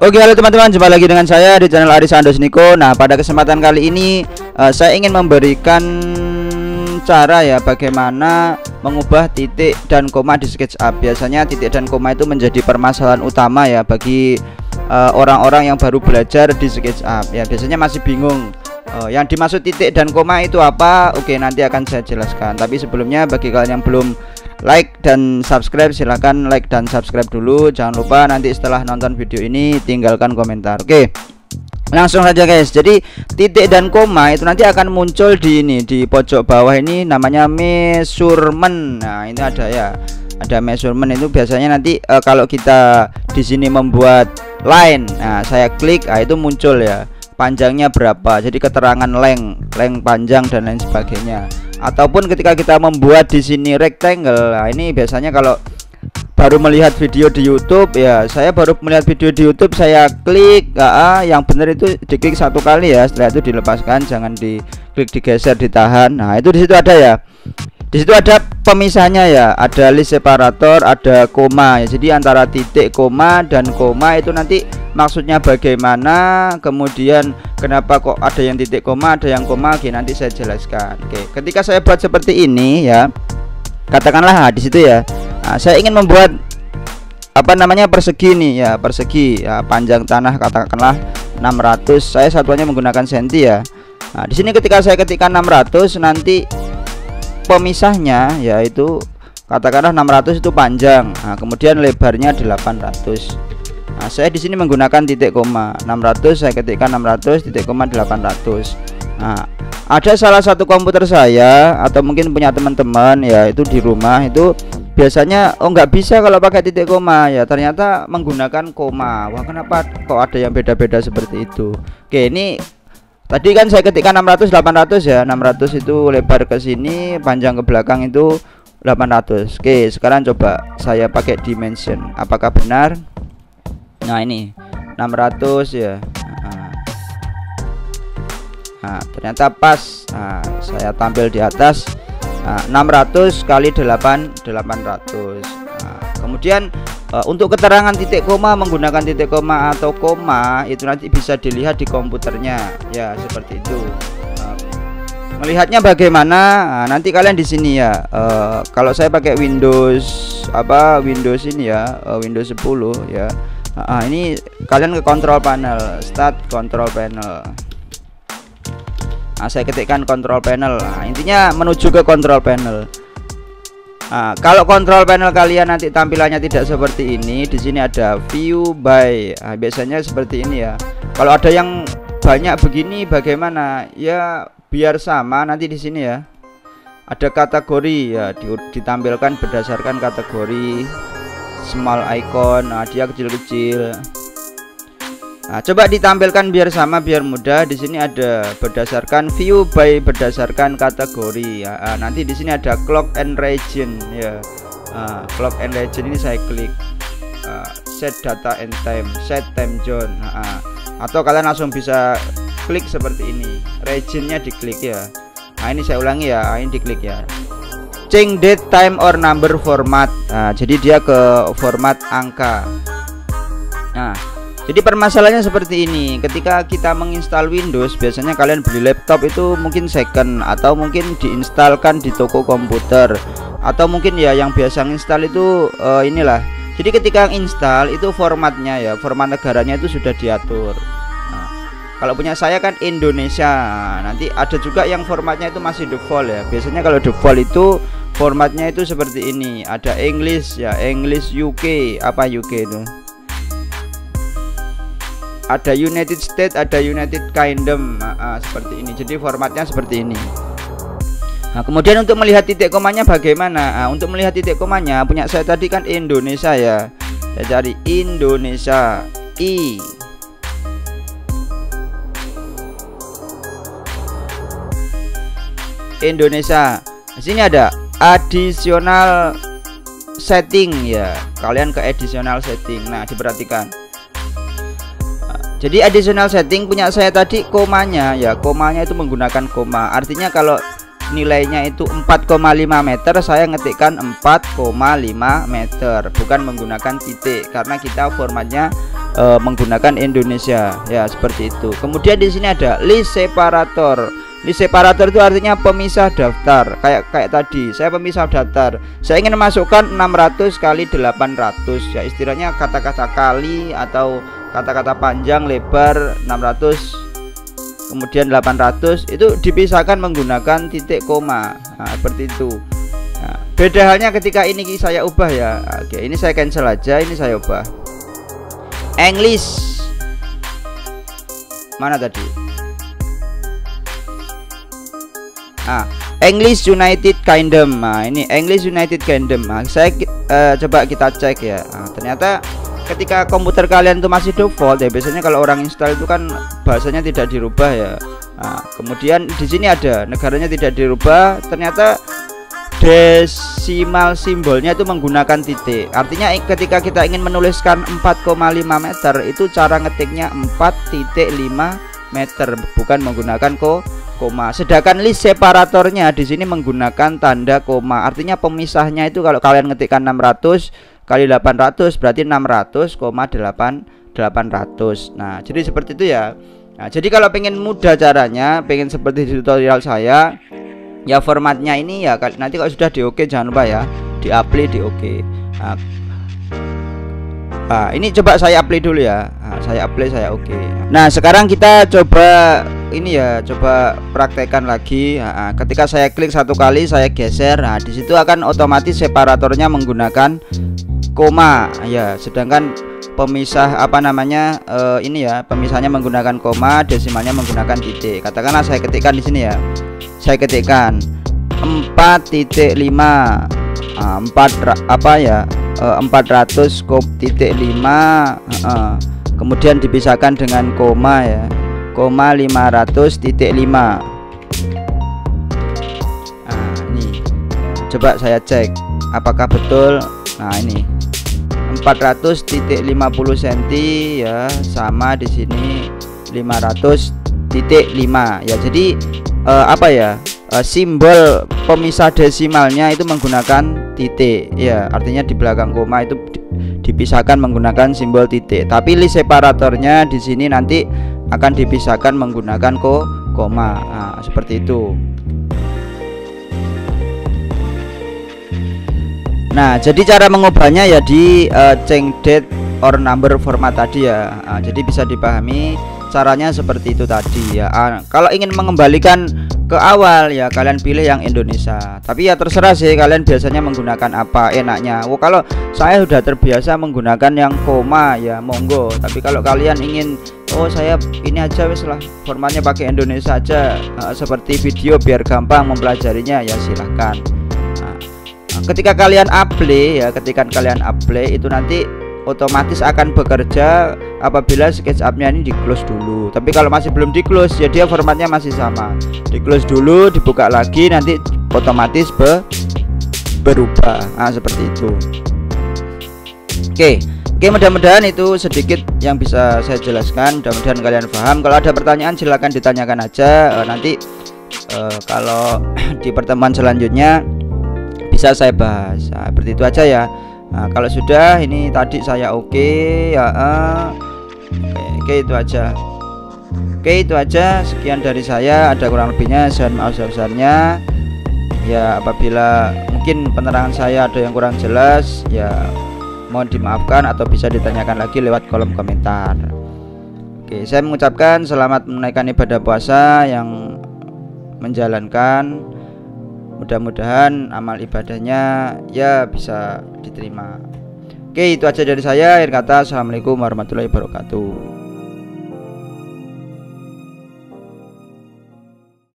Oke, halo teman-teman, jumpa lagi dengan saya di channel Aris Andos Niko. Nah, pada kesempatan kali ini saya ingin memberikan cara ya bagaimana mengubah titik dan koma di SketchUp. Biasanya titik dan koma itu menjadi permasalahan utama ya bagi orang-orang yang baru belajar di SketchUp. Ya, biasanya masih bingung yang dimaksud titik dan koma itu apa. Oke, nanti akan saya jelaskan. Tapi sebelumnya bagi kalian yang belum like dan subscribe, silahkan like dan subscribe dulu. Jangan lupa nanti setelah nonton video ini tinggalkan komentar. Oke, langsung saja guys. Jadi titik dan koma itu nanti akan muncul di ini, di pojok bawah ini namanya measurement. Nah, ini ada ya, ada measurement. Itu biasanya nanti kalau kita di sini membuat line, nah saya klik, nah itu muncul ya panjangnya berapa, jadi keterangan length panjang dan lain sebagainya. Ataupun ketika kita membuat di sini rectangle, nah ini biasanya kalau baru melihat video di YouTube ya, saya baru melihat video di YouTube, saya klik, yang benar itu diklik satu kali ya, setelah itu dilepaskan, jangan diklik, digeser, ditahan. Nah itu di situ ada ya, di situ ada pemisahnya ya, ada list separator, ada koma ya. Jadi antara titik, koma dan koma itu nanti maksudnya bagaimana, kemudian kenapa kok ada yang titik koma, ada yang koma. Oke, nanti saya jelaskan. Oke, ketika saya buat seperti ini ya, katakanlah di situ ya, nah, saya ingin membuat apa namanya persegi nih ya, persegi ya, panjang tanah katakanlah 600, saya satuannya menggunakan senti ya. Nah di sini ketika saya ketikkan 600, nanti pemisahnya yaitu katakanlah 600 itu panjang, nah, kemudian lebarnya 800. Nah, saya di sini menggunakan titik koma 600, saya ketikkan 600 titik koma 800. Nah, ada salah satu komputer saya atau mungkin punya teman-teman ya itu di rumah itu biasanya nggak bisa kalau pakai titik koma ya, ternyata menggunakan koma. Wah, kenapa kok ada yang beda-beda seperti itu? Oke, ini tadi kan saya ketikkan 600 800 ya, 600 itu lebar ke sini, panjang ke belakang itu 800. Oke, sekarang coba saya pakai dimension, apakah benar? Nah ini 600 ya. Nah, ternyata pas. Nah, saya tampil di atas 600 kali 8 800. Nah, kemudian untuk keterangan titik koma menggunakan titik koma atau koma itu nanti bisa dilihat di komputernya ya, seperti itu. Melihatnya bagaimana? Nah, nanti kalian di sini ya. Kalau saya pakai Windows Windows ini ya, Windows 10 ya. Ini kalian ke control panel, start control panel. Nah, saya ketikkan control panel. Nah, intinya menuju ke control panel. Nah, kalau control panel kalian nanti tampilannya tidak seperti ini, di sini ada view by. Nah, biasanya seperti ini ya. Kalau ada yang banyak begini bagaimana? Ya biar sama nanti di sini ya. Ada kategori ya, ditampilkan berdasarkan kategori. Small icon, nah dia kecil-kecil. Nah, coba ditampilkan biar sama, biar mudah. Di sini ada berdasarkan view by berdasarkan kategori ya. Nanti di sini ada clock and region ya. Clock and region ini saya klik. Set data and time, set time zone. Atau kalian langsung bisa klik seperti ini. Regionnya diklik ya. Nah, ini saya ulangi ya, ini diklik ya. Change date, time or number format. Nah, jadi dia ke format angka. Nah, jadi permasalahannya seperti ini. Ketika kita menginstal Windows, biasanya kalian beli laptop itu mungkin second atau mungkin diinstalkan di toko komputer, atau mungkin ya yang biasa install itu inilah. Jadi ketika install itu formatnya ya, format negaranya itu sudah diatur. Nah, kalau punya saya kan Indonesia. Nanti ada juga yang formatnya itu masih default ya. Biasanya kalau default itu formatnya itu seperti ini. Ada English ya, English UK, apa UK itu? Ada United States, ada United Kingdom, seperti ini. Jadi formatnya seperti ini. Nah, kemudian untuk melihat titik komanya bagaimana? Nah, untuk melihat titik komanya punya saya tadi kan Indonesia ya. Saya cari Indonesia I. Indonesia. Di sini ada additional setting ya, kalian ke additional setting. Nah, diperhatikan. Jadi additional setting punya saya tadi komanya ya, komanya itu menggunakan koma. Artinya kalau nilainya itu 4,5 meter, saya ngetikkan 4,5 meter, bukan menggunakan titik karena kita formatnya menggunakan Indonesia ya, seperti itu. Kemudian di sini ada list separator. List separator itu artinya pemisah daftar. Kayak tadi saya pemisah daftar, saya ingin memasukkan 600 kali 800 ya, istilahnya kata-kata kali atau kata-kata panjang lebar 600 kemudian 800 itu dipisahkan menggunakan titik koma. Nah, seperti itu. Nah, beda halnya ketika ini saya ubah ya. Oke, ini saya cancel aja, ini saya ubah. English mana tadi? English United Kingdom. Nah, ini English United Kingdom. Nah, saya coba kita cek ya. Nah, ternyata ketika komputer kalian itu masih default ya, biasanya kalau orang install itu kan bahasanya tidak dirubah ya. Nah, kemudian di sini ada negaranya tidak dirubah, ternyata desimal simbolnya itu menggunakan titik. Artinya ketika kita ingin menuliskan 4,5 meter itu cara ngetiknya 4,5 meter, bukan menggunakan koma. Sedangkan list separatornya di sini menggunakan tanda koma. Artinya pemisahnya itu kalau kalian ngetikkan 600 kali 800 berarti 600,800. Nah, jadi seperti itu ya. Nah, jadi kalau pengen mudah caranya, pengen seperti di tutorial saya ya, formatnya ini ya, nanti kalau sudah di oke jangan lupa ya di apply di oke. Nah, ini coba saya apply dulu ya. Nah, saya apply, saya oke. Nah, sekarang kita coba ini ya, coba praktekkan lagi. Nah, ketika saya klik satu kali, saya geser, nah di situ akan otomatis separatornya menggunakan koma ya, sedangkan pemisah apa namanya ini ya, pemisahnya menggunakan koma, desimalnya menggunakan titik. Katakanlah saya ketikkan di sini ya, saya ketikkan 4,5 400,5 kemudian dipisahkan dengan koma ya, koma 500,5. Nah, ini coba saya cek apakah betul. Nah, ini 400,50 cm ya, sama di sini 500,5 ya. Jadi apa ya, simbol pemisah desimalnya itu menggunakan titik ya, artinya di belakang koma itu dipisahkan menggunakan simbol titik. Tapi list separatornya di sini nanti akan dipisahkan menggunakan koma. Nah, seperti itu. Nah, jadi cara mengubahnya ya di change date or number format tadi ya. Nah, jadi bisa dipahami caranya seperti itu tadi ya. Kalau ingin mengembalikan ke awal ya kalian pilih yang Indonesia. Tapi ya terserah sih kalian biasanya menggunakan apa enaknya. Kalau saya sudah terbiasa menggunakan yang koma ya, monggo. Tapi kalau kalian ingin saya ini aja wes lah, formatnya pakai Indonesia aja seperti video biar gampang mempelajarinya ya, silahkan. Ketika kalian apply ya, ketika kalian apply itu nanti otomatis akan bekerja apabila SketchUp-nya ini di close dulu. Tapi kalau masih belum di close ya dia formatnya masih sama. Di close dulu, dibuka lagi, nanti otomatis berubah. Nah, seperti itu. Oke, mudah-mudahan itu sedikit yang bisa saya jelaskan. Mudah-mudahan kalian paham. Kalau ada pertanyaan silahkan ditanyakan aja. Nanti kalau di pertemuan selanjutnya bisa saya bahas. Nah, seperti itu aja ya. Nah, kalau sudah ini tadi saya oke ya. Oke, itu aja. Oke, itu aja. Sekian dari saya. Ada kurang lebihnya saya maaf sebesarnya. Ya, apabila mungkin penerangan saya ada yang kurang jelas ya mohon dimaafkan atau bisa ditanyakan lagi lewat kolom komentar. Oke, saya mengucapkan selamat menunaikan ibadah puasa yang menjalankan. Mudah-mudahan amal ibadahnya ya bisa diterima. Oke, itu aja dari saya. Akhir kata, assalamualaikum warahmatullahi wabarakatuh.